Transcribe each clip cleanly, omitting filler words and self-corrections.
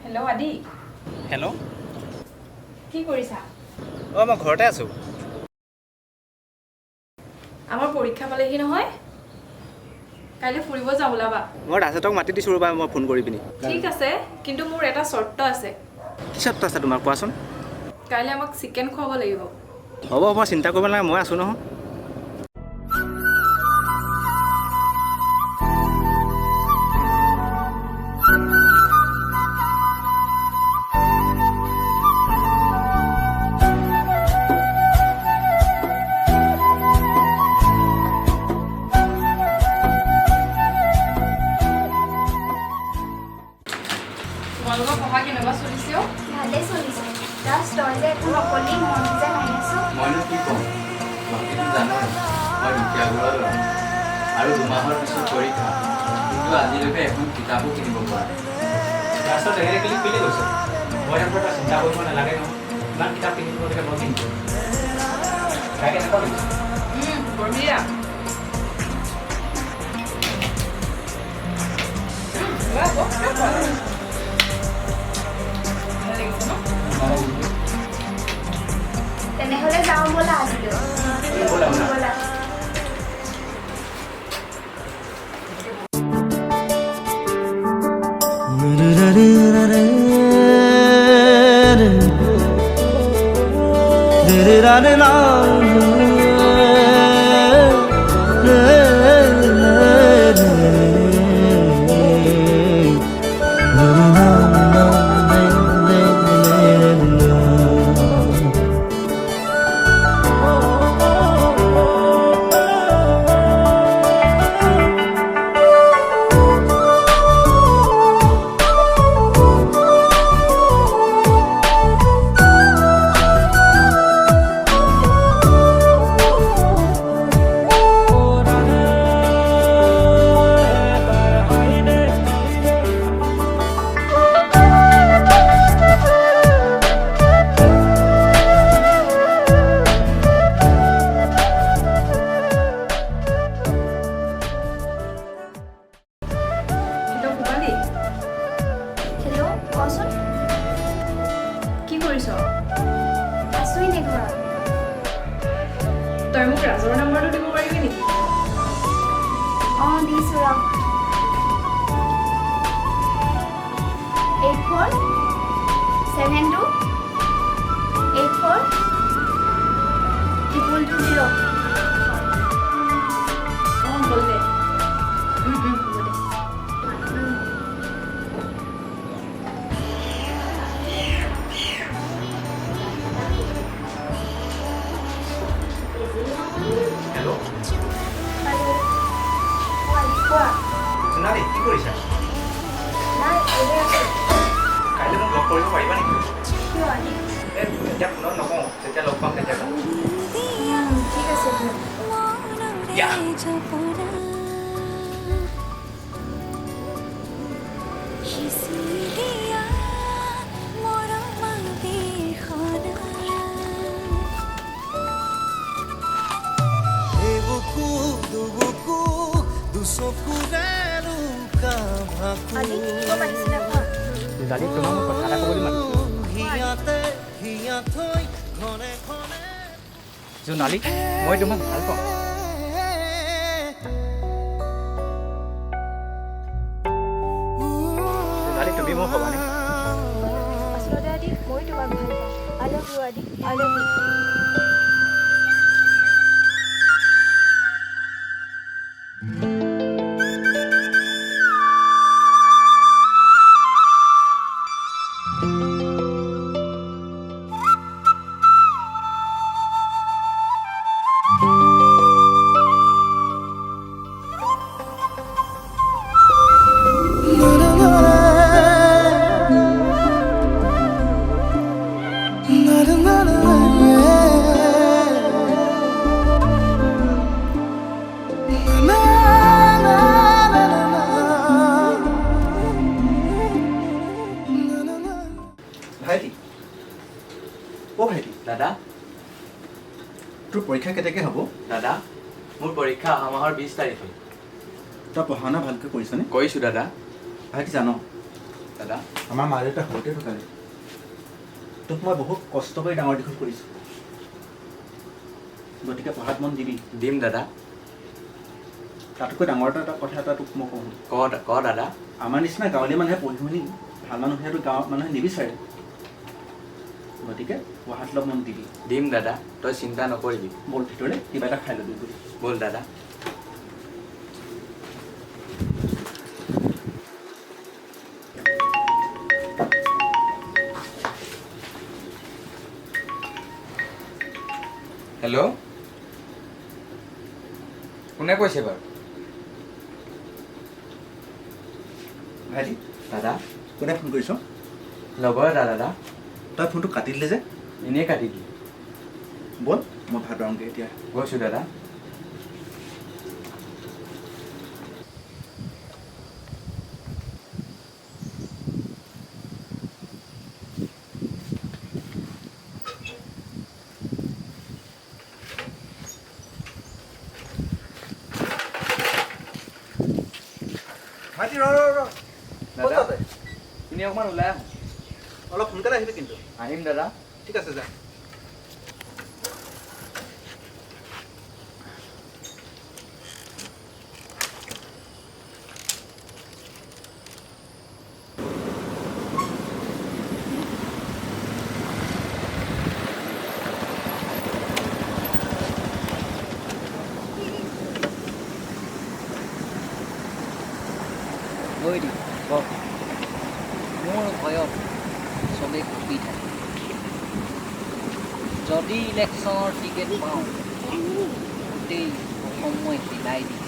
Hello' আদি। Hello'. কি কৰিছা? মই ঘৰতে আছোঁ। আমাৰ পৰীক্ষা পালেহি নহয়, কাইলৈ ফুৰিব যাওঁ, ওলাবা। মই ৰাজহঁতক মাতি দিছোঁ ৰ'বা, মই ফোন কৰি পিনি। ঠিক আছে, কিন্তু মোৰ এটা চৰ্ত আছে। কি চৰ্ত আছে তোমাৰ, কোৱাচোন? কাইলৈ আমাক চিকেন খুৱাব লাগিব। হ'ব, চিন্তা কৰিব নালাগে, মই আছোঁ নহয়। তোমালোকৰ পঢ়া কেনেকুৱা চলিছে? ভালেই চলিছে। জাষ্ট তই যে একো নকলি, মন যে মাৰি আছোঁ। মইনো কি ক'ম, বাকীটো জানোৱেই মই দুখীয়া ঘৰৰ ল'ৰা আৰু 2 মাহৰ পিছত পৰীক্ষা, কিন্তু আজিলৈকে এখন কিতাপো কিনিব পৰা নাই। ক্লাছত ৰেগুলাৰলি খুলি গৈছে, মই ইয়াৰ পৰা চিন্তা কৰিব নালাগে নহয়, ইমান কিতাপ কিনিব লাগে মই কিনিম। তাই কেনেকুৱা লাগিছে? বঢ়িয়া। তেনেহ'লে যাওঁ ব'লা আজিলৈ। ব'লা। হেল্ল', কচোন। কি কৰিছ? আছোঁ এনেই ঘৰত। তই মোক ৰাজৰ নাম্বাৰটো দিব পাৰিবি নেকি? অঁ, দিছোঁ ৰ। 8472 842220। অঁ, হ'ল দে। হ'ব দে। হেল্ল'। কোৱা। সোণালী, কি কৰিছা? নাই, এনেই আছোঁ। কাইলৈ মোক লগ কৰিব পাৰিবা নেকি? কিয় আনি? এতিয়া ফোনত নকওঁ, যেতিয়া লগ পাম তেতিয়া ক'ম। ঠিক আছে দিয়া। দিয়া। আজি কিনিব পাৰিছিলা কোৱা। দাদী, তোমাক মই কথা এটা ক'বলৈ মাতিছোঁ। জোনালী, মই তোমাক ভাল পাওঁ। জোনালী, তুমি মোক হ'বানে? আচলতে আদি মই তোমাক ভাল পাওঁ। আই লাভ ইউ আদি, আই লাভ ইউ। ভাইটি, অ' ভাইটি, দাদা, তোৰ পৰীক্ষা কেতিয়াকৈ হ'ব? দাদা, মোৰ পৰীক্ষা অহা মাহৰ 20 তাৰিখে। তই পঢ়া শুনা ভালকৈ কৰিছনে? কৰিছোঁ দাদা। ভাইটি জান, দাদা আমাৰ মা দেউতা সৰুতে ঢুকালে তোক মই বহুত কষ্ট কৰি ডাঙৰ দীঘল কৰিছোঁ গতিকে পঢ়াত মন দিবি দিম দাদা তাতকৈ ডাঙৰ এটা কথা এটা তোক মই কওঁ ক দাদা আমাৰ নিচিনা গাঁৱলীয়া মানুহে পঢ়ি শুনি ভাল মানুহ হোৱাটো গাঁৱত মানুহে নিবিচাৰে গতিকে পঢ়াত অলপ মন দিবি দিম দাদা তই চিন্তা নকৰিবি বল ভিতৰে কিবা এটা খাই ল'বি বুলি ব'ল দাদা হেল্ল' কোনে কৈছে বাৰু ভাইটি দাদা কোনে ফোন কৰিছ লগৰ এটা দাদা তই ফোনটো কাটি দিলে যে এনেই কাটি দিলোঁ বল মই ভাত বনাওঁগৈ এতিয়া গৈছোঁ দাদা ভাইটি দাদা তুমি অকণমান ওলাই আহোঁ অলপ সোনকালে আহিবি কিন্তু আহিম দাদা ঠিক আছে যা মোৰ ভয়ত চবেই কঁপি থাকে যদি ইলেকশ্যনৰ টিকেট পাওঁ গোটেই অসম মই হিলাই দিম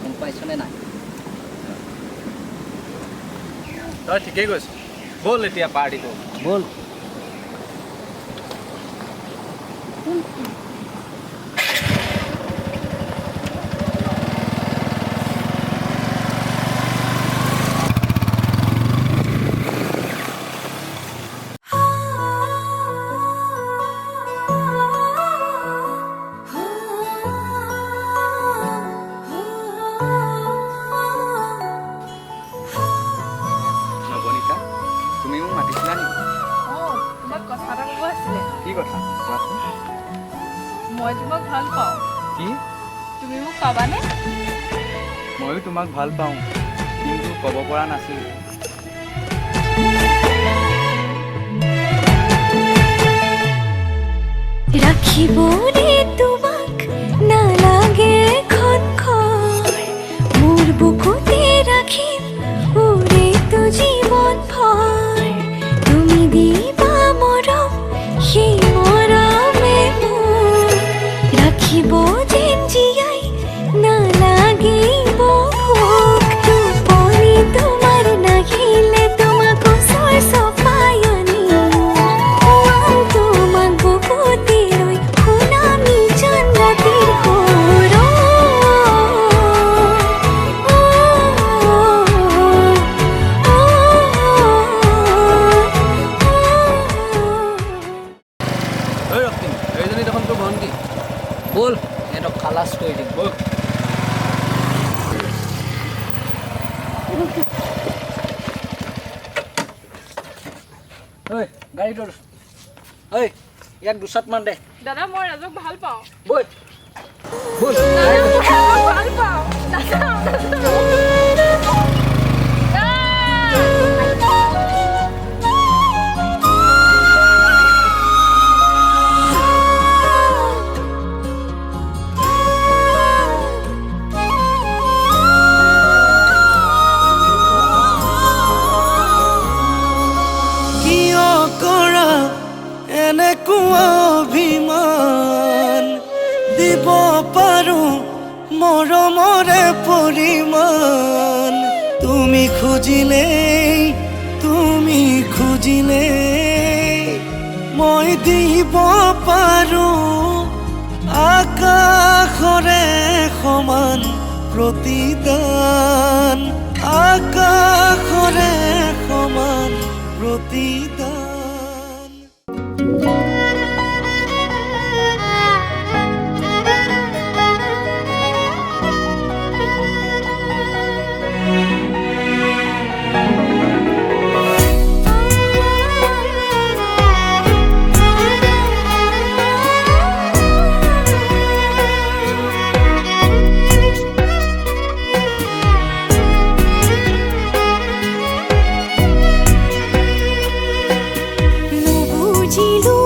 গম পাইছনে নাই তই ঠিকেই কৈছ ব'ল এতিয়া পাৰ্টি কৰোঁ ব'ল নৱনীতা তুমি মোক মাতিছিলা নেকি অঁ তোমাক কথা এটা ক'ব আছিলে কি কথা কোৱাচোন মই তোমাক ভাল পাওঁ কি তুমি মোক পাবানে ময়ো তোমাক ভাল পাওঁ কিন্তু ক'ব পৰা নাছিলোঁ ৰাখিবনে তোমাক নালাগে এখন মোৰ বুকুতে ৰাখিম উৰেটো জীৱন ভৰ তুমি দিবা মৰম সেই মৰমে মোৰ ৰাখিব যেন জীয়াই নালাগিব ভোক টোপনি তোমাৰ নাহিলে তোমাক ওচৰ চপাই আনিম তোমাক বুকুতে লৈ শুনামি জান ৰাতিৰ সুৰ ঐ ৰক্তিম এইজনী দেখোন তোৰ ভণ্টি ব'ল সিহঁতক খালাচ কৰি দিম ব'ল ঐ গাড়ীটো ঐ ইয়াক দুচাত মান দে দাদা মই ৰাজক ভাল পাওঁ ব'ল ব'ল ভাল পাওঁ কিয় কৰা এনেকুৱা অভিমান দিব পাৰো মৰমৰে পৰিমাণ তুমি খুজিলেই মই দিব পাৰো আকাশৰে সমান প্ৰতিদান আকাশৰে সমান প্ৰতিদান বুজিলো